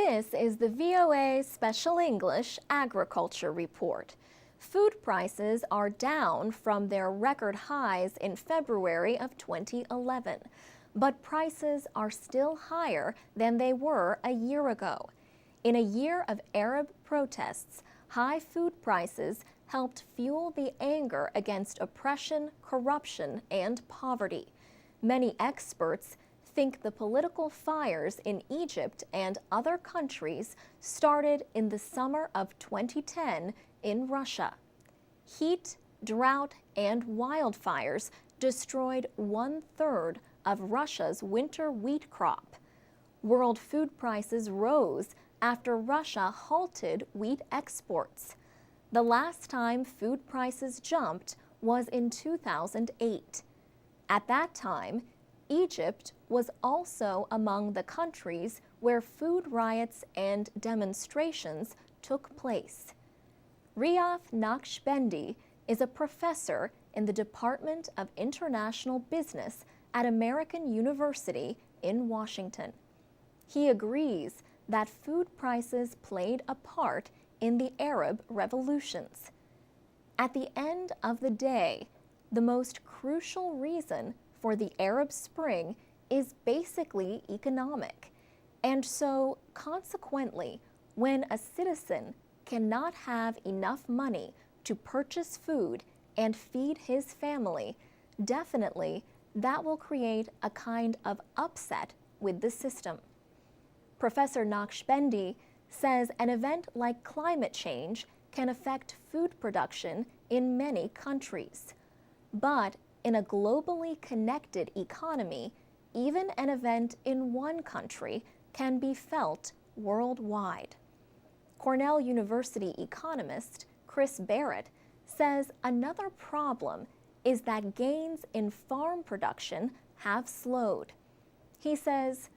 This is the VOA Special English Agriculture Report. Food prices are down from their record highs in February of 2011, but prices are still higher than they were a year ago. In a year of Arab protests, high food prices helped fuel the anger against oppression, corruption, and poverty. Many experts think the political fires in Egypt and other countries started in the summer of 2010 in Russia. Heat, drought, and wildfires destroyed 1/3 of Russia's winter wheat crop. World food prices rose after Russia halted wheat exports. The last time food prices jumped was in 2008. At that time, Egypt was also among the countries where food riots and demonstrations took place. Riaf Naqshbandi is a professor in the Department of International Business at American University in Washington. He agrees that food prices played a part in the Arab revolutions. At the end of the day, the most crucial reason for the Arab Spring is basically economic. And so, consequently, when a citizen cannot have enough money to purchase food and feed his family, definitely that will create a kind of upset with the system. Professor Naqshbandi says an event like climate change can affect food production in many countries. But in a globally connected economy, even an event in one country can be felt worldwide. Cornell University economist Chris Barrett says another problem is that gains in farm production have slowed. He says,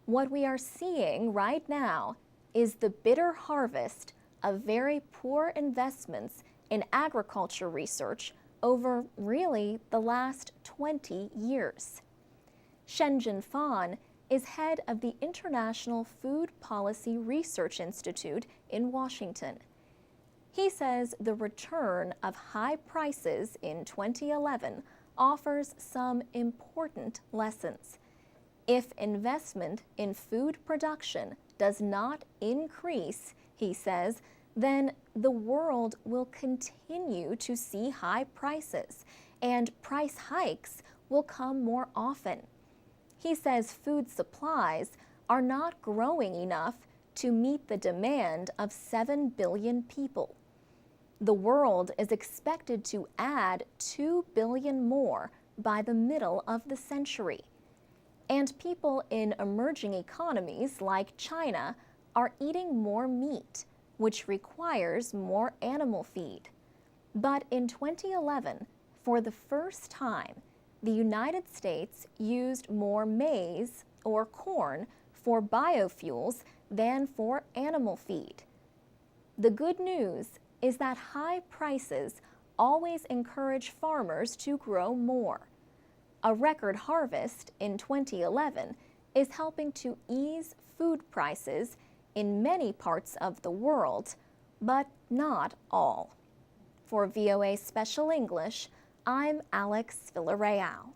"What we are seeing right now is the bitter harvest of very poor investments in agriculture research over really the last 20 years. Shenzhen Fan is head of the International Food Policy Research Institute in Washington. He says the return of high prices in 2011 offers some important lessons. If investment in food production does not increase, he says, then the world will continue to see high prices, and price hikes will come more often. He says food supplies are not growing enough to meet the demand of 7 billion people. The world is expected to add 2 billion more by the middle of the century. And people in emerging economies like China are eating more meat, which requires more animal feed. But in 2011, for the first time, the United States used more maize or corn for biofuels than for animal feed. The good news is that high prices always encourage farmers to grow more. A record harvest in 2011 is helping to ease food prices in many parts of the world, but not all. For VOA Special English, I'm Alex Villarreal.